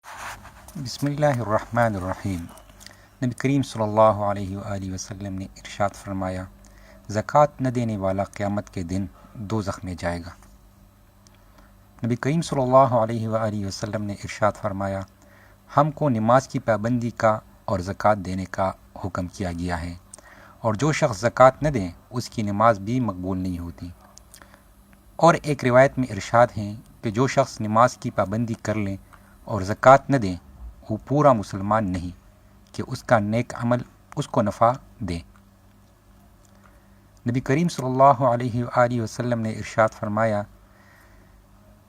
بسم اللہ الرحمن الرحیم۔ نبی کریم صلی اللہ علیہ وآلہ وسلم نے ارشاد فرمایا، زکوٰۃ نہ دینے والا قیامت کے دن دوزخ میں جائے گا۔ نبی کریم صلی اللہ علیہ وآلہ وسلم نے ارشاد فرمایا، ہم کو نماز کی پابندی کا اور زکوٰۃ دینے کا حکم کیا گیا ہے، اور جو شخص زکوٰۃ نہ دیں اس کی نماز بھی مقبول نہیں ہوتی۔ اور ایک روایت میں ارشاد ہے کہ جو شخص نماز کی پابندی کر لیں اور زکوٰۃ نہ دیں وہ پورا مسلمان نہیں کہ اس کا نیک عمل اس کو نفع دے۔ نبی کریم صلی اللہ علیہ وآلہ وسلم نے ارشاد فرمایا،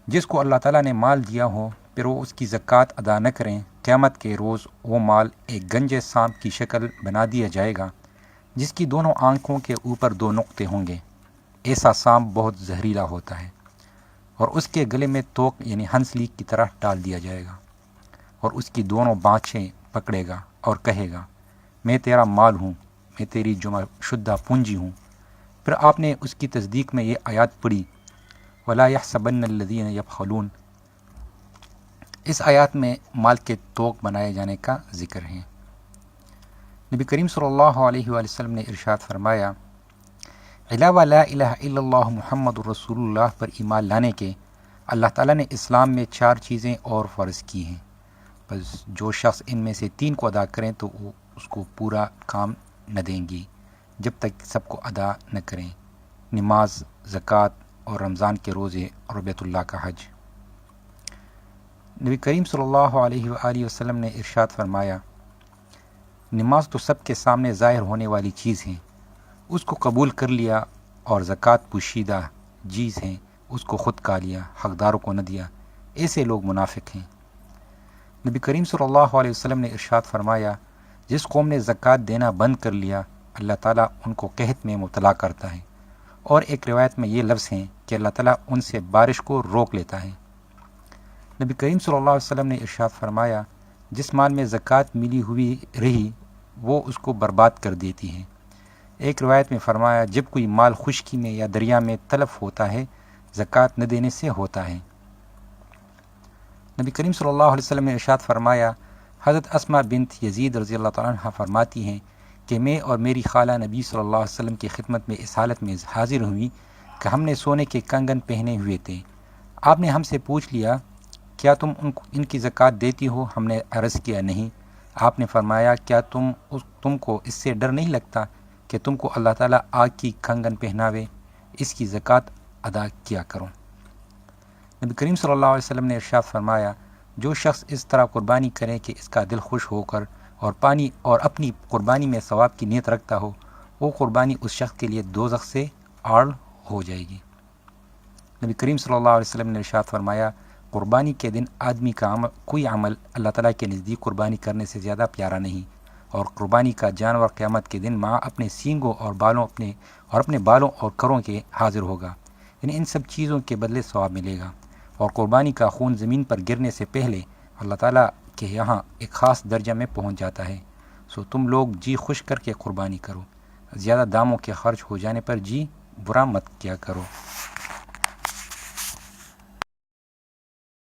جس کو اللہ تعالیٰ نے مال دیا ہو پھر وہ اس کی زکوٰۃ ادا نہ کریں، قیامت کے روز وہ مال ایک گنجے سانپ کی شکل بنا دیا جائے گا جس کی دونوں آنکھوں کے اوپر دو نقطے ہوں گے۔ ایسا سانپ بہت زہریلا ہوتا ہے، اور اس کے گلے میں توق یعنی ہنسلی کی طرح ڈال دیا جائے گا، اور اس کی دونوں بانچیں پکڑے گا اور کہے گا، میں تیرا مال ہوں، میں تیری جمع شدہ پونجی ہوں۔ پھر آپ نے اس کی تصدیق میں یہ آیات پڑھی، وَلَا يَحْسَبَنَّ الَّذِينَ يَبْخَلُونَ۔ اس آیات میں مال کے توق بنائے جانے کا ذکر ہے۔ نبی کریم صلی اللہ علیہ وآلہ وسلم نے ارشاد فرمایا، علاوہ لا الہ الا اللہ محمد رسول اللہ پر ایمان لانے کے اللہ تعالیٰ نے اسلام میں 4 چیزیں اور فرض کی ہیں، بس جو شخص ان میں سے 3 کو ادا کریں تو وہ اس کو پورا کام نہ دیں گی جب تک سب کو ادا نہ کریں: نماز، زکوٰۃ اور رمضان کے روزے اور بیت اللہ کا حج۔ نبی کریم صلی اللہ علیہ وآلہ وسلم نے ارشاد فرمایا، نماز تو سب کے سامنے ظاہر ہونے والی چیز ہے، اس کو قبول کر لیا، اور زکوٰۃ پوشیدہ چیز ہے، اس کو خود کھا لیا، حقداروں کو نہ دیا، ایسے لوگ منافق ہیں۔ نبی کریم صلی اللہ علیہ وسلم نے ارشاد فرمایا، جس قوم نے زکوٰۃ دینا بند کر لیا اللہ تعالیٰ ان کو قحط میں مبتلا کرتا ہے، اور ایک روایت میں یہ لفظ ہیں کہ اللہ تعالیٰ ان سے بارش کو روک لیتا ہے۔ نبی کریم صلی اللہ علیہ وسلم نے ارشاد فرمایا، جس مال میں زکوٰۃ ملی ہوئی رہی وہ اس کو برباد کر دیتی ہے۔ ایک روایت میں فرمایا، جب کوئی مال خشکی میں یا دریا میں تلف ہوتا ہے زکوٰۃ نہ دینے سے ہوتا ہے۔ نبی کریم صلی اللہ علیہ وسلم نے ارشاد فرمایا، حضرت اسماء بنت یزید رضی اللہ تعالیٰ عنہ فرماتی ہیں کہ میں اور میری خالہ نبی صلی اللہ علیہ وسلم کی خدمت میں اس حالت میں حاضر ہوئی کہ ہم نے سونے کے کنگن پہنے ہوئے تھے۔ آپ نے ہم سے پوچھ لیا، کیا تم ان کی زکوٰۃ دیتی ہو؟ ہم نے عرض کیا، نہیں۔ آپ نے فرمایا، کیا تم کو اس سے ڈر نہیں لگتا کہ تم کو اللہ تعالیٰ آگ کی کنگن پہناوے؟ اس کی زکوٰۃ ادا کیا کرو۔ نبی کریم صلی اللہ علیہ وسلم نے ارشاد فرمایا، جو شخص اس طرح قربانی کرے کہ اس کا دل خوش ہو کر اور اپنی قربانی میں ثواب کی نیت رکھتا ہو، وہ قربانی اس شخص کے لیے دوزخ سے آڑ ہو جائے گی۔ نبی کریم صلی اللہ علیہ وسلم نے ارشاد فرمایا، قربانی کے دن آدمی کا کوئی عمل اللہ تعالیٰ کے نزدیک قربانی کرنے سے زیادہ پیارا نہیں، اور قربانی کا جانور قیامت کے دن ماں اپنے سینگوں اور اپنے بالوں اور کروں کے حاضر ہوگا، یعنی ان سب چیزوں کے بدلے ثواب ملے گا، اور قربانی کا خون زمین پر گرنے سے پہلے اللہ تعالیٰ کے یہاں ایک خاص درجہ میں پہنچ جاتا ہے۔ سو تم لوگ جی خوش کر کے قربانی کرو، زیادہ داموں کے خرچ ہو جانے پر جی برا مت کیا کرو۔